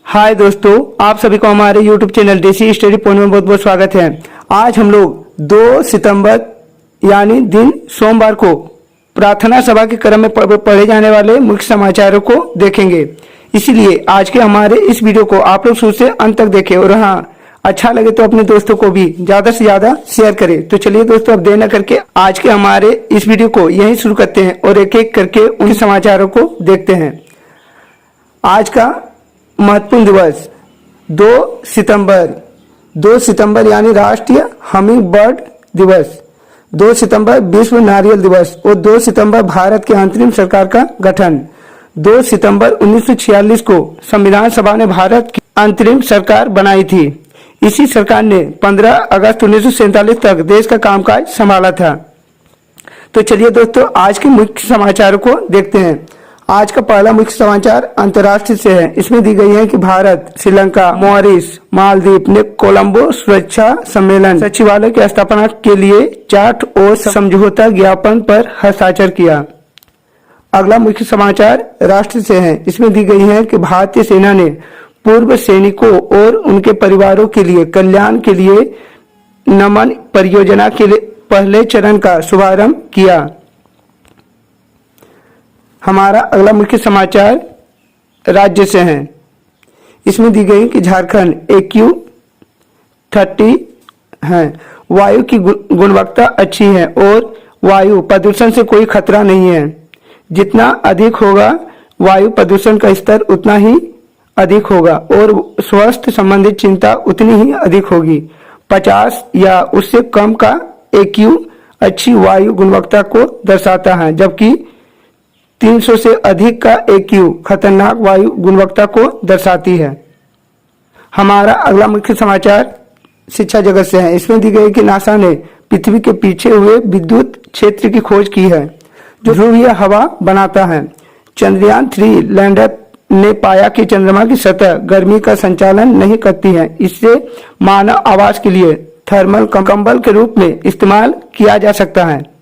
हाय दोस्तों, आप सभी को हमारे YouTube चैनल देसी स्टडी पॉइंट में बहुत बहुत स्वागत है। आज हम लोग 2 सितंबर यानी दिन सोमवार को प्रार्थना सभा के क्रम में पढ़े जाने वाले मुख्य समाचारों को देखेंगे। इसीलिए आज के हमारे इस वीडियो को आप लोग शुरू से अंत तक देखें और हाँ, अच्छा लगे तो अपने दोस्तों को भी ज्यादा से ज्यादा शेयर करें। तो चलिए दोस्तों, अब देर न करके आज के हमारे इस वीडियो को यहीं शुरू करते हैं और एक एक करके उन समाचारों को देखते हैं। आज का महत्वपूर्ण दिवस 2 सितंबर यानी राष्ट्रीय हमिंग बर्ड दिवस, 2 सितंबर विश्व नारियल दिवस और 2 सितंबर भारत के अंतरिम सरकार का गठन। 2 सितंबर 1946 को संविधान सभा ने भारत की अंतरिम सरकार बनाई थी। इसी सरकार ने 15 अगस्त 1947 तक देश का कामकाज संभाला था। तो चलिए दोस्तों, आज के मुख्य समाचारों को देखते हैं। आज का पहला मुख्य समाचार अंतर्राष्ट्रीय से है। इसमें दी गई है कि भारत, श्रीलंका, मॉरिस, मालदीव ने कोलंबो सुरक्षा सम्मेलन सचिवालय की स्थापना के लिए 4 और समझौता ज्ञापन पर हस्ताक्षर किया। अगला मुख्य समाचार राष्ट्र से है। इसमें दी गई है कि भारतीय सेना ने पूर्व सैनिकों और उनके परिवारों के लिए कल्याण के लिए नमन परियोजना के लिए पहले चरण का शुभारंभ किया। हमारा अगला मुख्य समाचार राज्य से है। इसमें दी गई कि झारखंड AQ30 है। वायु की गुणवत्ता अच्छी है और वायु प्रदूषण से कोई खतरा नहीं है। जितना अधिक होगा वायु प्रदूषण का स्तर उतना ही अधिक होगा और स्वास्थ्य संबंधित चिंता उतनी ही अधिक होगी। 50 या उससे कम का AQ अच्छी वायु गुणवत्ता को दर्शाता है, जबकि 300 से अधिक का AQ खतरनाक वायु गुणवत्ता को दर्शाती है। हमारा अगला मुख्य समाचार शिक्षा जगत से है। इसमें दी गई कि नासा ने पृथ्वी के पीछे हुए विद्युत क्षेत्र की खोज की है जो ध्रुवीय हवा बनाता है। चंद्रयान 3 लैंडर ने पाया कि चंद्रमा की सतह गर्मी का संचालन नहीं करती है। इससे मानव आवास के लिए थर्मल कंबल के रूप में इस्तेमाल किया जा सकता है।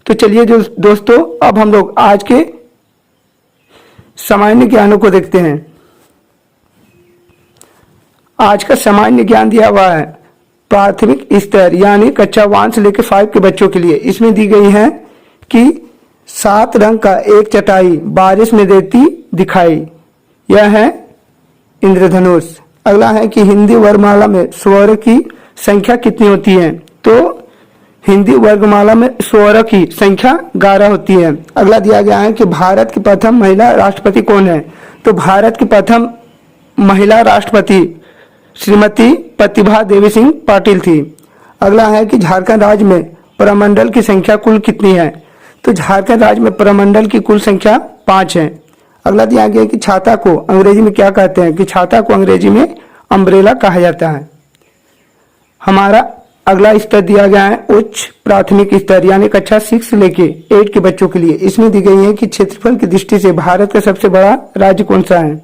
तो चलिए दोस्तों, अब हम लोग आज के सामान्य ज्ञानों को देखते हैं। आज का सामान्य ज्ञान दिया हुआ है प्राथमिक स्तर यानी कक्षा 1 से लेकर 5 के बच्चों के लिए। इसमें दी गई है कि 7 रंग का एक चटाई बारिश में देती दिखाई, यह है इंद्रधनुष। अगला है कि हिंदी वर्णमाला में स्वर की संख्या कितनी होती है? तो हिंदी वर्गमाला में स्वर की संख्या 11 होती है। अगला दिया गया है कि भारत की प्रथम महिला राष्ट्रपति कौन है? तो भारत की प्रथम महिला राष्ट्रपति श्रीमती प्रतिभा देवी सिंह पाटिल थी। अगला है कि झारखंड राज्य में प्रमंडल की संख्या कुल कितनी है? तो झारखंड राज्य में प्रमंडल की कुल संख्या 5 है। अगला दिया गया कि छाता को अंग्रेजी में क्या कहते हैं? कि छाता को अंग्रेजी में अम्ब्रेला कहा जाता है। हमारा अगला स्तर दिया गया है उच्च प्राथमिक स्तर यानी कक्षा 6 से लेके 8 के बच्चों के लिए। इसमें दी गई है कि क्षेत्रफल की दृष्टि से भारत का सबसे बड़ा राज्य कौन सा है?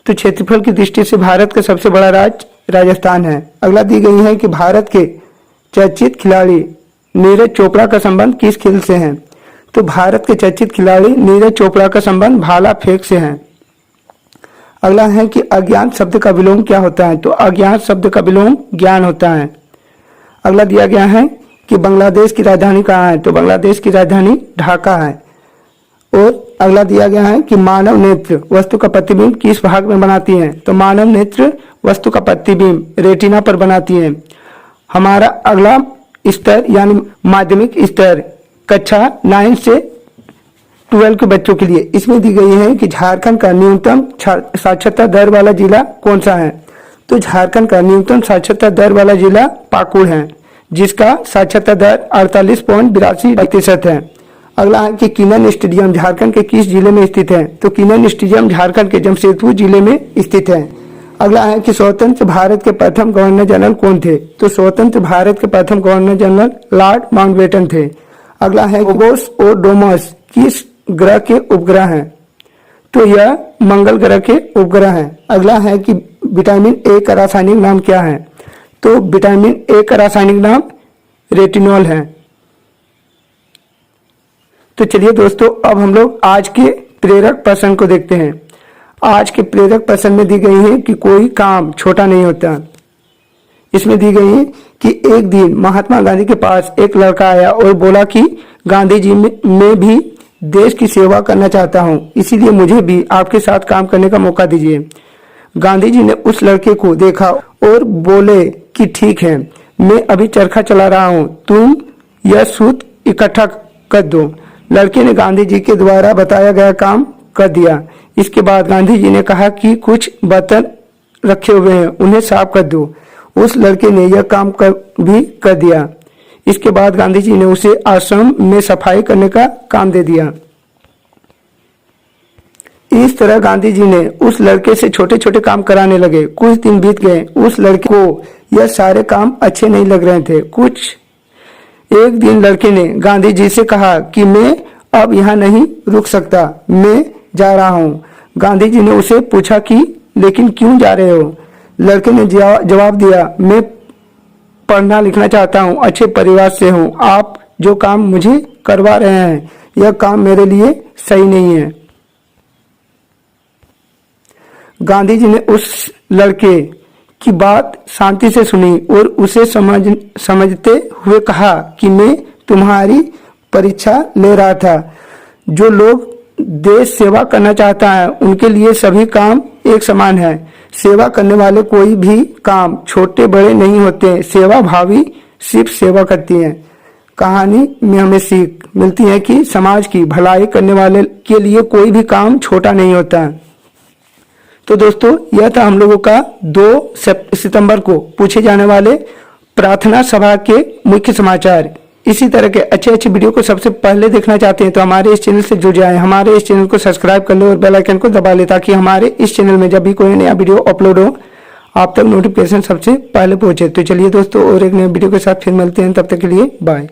तो क्षेत्रफल की दृष्टि से भारत का सबसे बड़ा राज्य राजस्थान है। अगला दी गई है कि भारत के चर्चित खिलाड़ी नीरज चोपड़ा का संबंध किस खेल से है? तो भारत के चर्चित खिलाड़ी नीरज चोपड़ा का संबंध भाला फेंक से है। अगला है कि अज्ञात शब्द का विलोम क्या होता है? तो अज्ञात शब्द का विलोम ज्ञान होता है। अगला दिया गया है कि बांग्लादेश की राजधानी कहाँ है? तो बांग्लादेश की राजधानी ढाका है। और अगला दिया गया है कि मानव नेत्र वस्तु का प्रतिबिंब किस भाग में बनाती है? तो मानव नेत्र वस्तु का प्रतिबिंब रेटिना पर बनाती है। हमारा अगला स्तर यानी माध्यमिक स्तर कक्षा 9 से 12 के बच्चों के लिए। इसमें दी गई है कि झारखंड का न्यूनतम साक्षरता दर वाला जिला कौन सा है? तो झारखंड का न्यूनतम साक्षरता दर वाला जिला पाकुड़ है, जिसका साक्षरता दर 48.82% है। अगला है कि किनन स्टेडियम झारखंड के किस जिले में स्थित है? तो किनन स्टेडियम झारखंड के जमशेदपुर जिले में स्थित है। अगला है कि स्वतंत्र भारत के प्रथम गवर्नर जनरल कौन थे? तो स्वतंत्र भारत के प्रथम गवर्नर जनरल लॉर्ड माउंटबेटन थे। अगला है फोबोस और डोमस किस ग्रह के उपग्रह हैं? तो यह मंगल ग्रह के उपग्रह हैं। अगला है कि विटामिन ए का रासायनिक नाम क्या है? तो विटामिन ए का रासायनिक नाम रेटिनॉल है। तो चलिए दोस्तों, अब हम लोग आज के प्रेरक प्रश्न को देखते हैं। आज के प्रेरक प्रश्न में दी गई है कि कोई काम छोटा नहीं होता। इसमें दी गई है कि एक दिन महात्मा गांधी के पास एक लड़का आया और बोला कि गांधी जी मैं भी देश की सेवा करना चाहता हूं, इसीलिए मुझे भी आपके साथ काम करने का मौका दीजिए। गांधी जी ने उस लड़के को देखा और बोले कि ठीक है, मैं अभी चरखा चला रहा हूं, तुम यह सूत इकट्ठा कर दो। लड़के ने गांधी जी के द्वारा बताया गया काम कर दिया। इसके बाद गांधी जी ने कहा कि कुछ बर्तन रखे हुए हैं, उन्हें साफ कर दो। उस लड़के ने यह काम भी कर दिया। इसके बाद गांधी जी ने उसे आश्रम में सफाई करने का काम दे दिया। इस तरह गांधी जी ने उस लड़के से छोटे छोटे काम कराने लगे। कुछ दिन बीत गए, उस लड़के को यह सारे काम अच्छे नहीं लग रहे थे। एक दिन लड़के ने गांधी जी से कहा कि मैं अब यहाँ नहीं रुक सकता, मैं जा रहा हूँ। गांधी जी ने उसे पूछा कि लेकिन क्यों जा रहे हो? लड़के ने जवाब दिया, मैं पढ़ना लिखना चाहता हूँ, अच्छे परिवार से हूँ, आप जो काम मुझे करवा रहे हैं यह काम मेरे लिए सही नहीं है। गांधी जी ने उस लड़के की बात शांति से सुनी और उसे समझते हुए कहा कि मैं तुम्हारी परीक्षा ले रहा था। जो लोग देश सेवा करना चाहता है उनके लिए सभी काम एक समान है। सेवा करने वाले कोई भी काम छोटे बड़े नहीं होते। सेवा भावी सिर्फ सेवा करती है। कहानी में हमें सीख मिलती है कि समाज की भलाई करने वाले के लिए कोई भी काम छोटा नहीं होता। तो दोस्तों, यह था हम लोगों का 2 सितंबर को पूछे जाने वाले प्रार्थना सभा के मुख्य समाचार। इसी तरह के अच्छे वीडियो को सबसे पहले देखना चाहते हैं तो हमारे इस चैनल से जुड़ जाएं। हमारे इस चैनल को सब्सक्राइब कर लो और बेल आइकन को दबा लें ताकि हमारे इस चैनल में जब भी कोई नया वीडियो अपलोड हो आप तक नोटिफिकेशन सबसे पहले पहुंचे। तो चलिए दोस्तों, और एक नए वीडियो के साथ फिर मिलते हैं, तब तक के लिए बाय।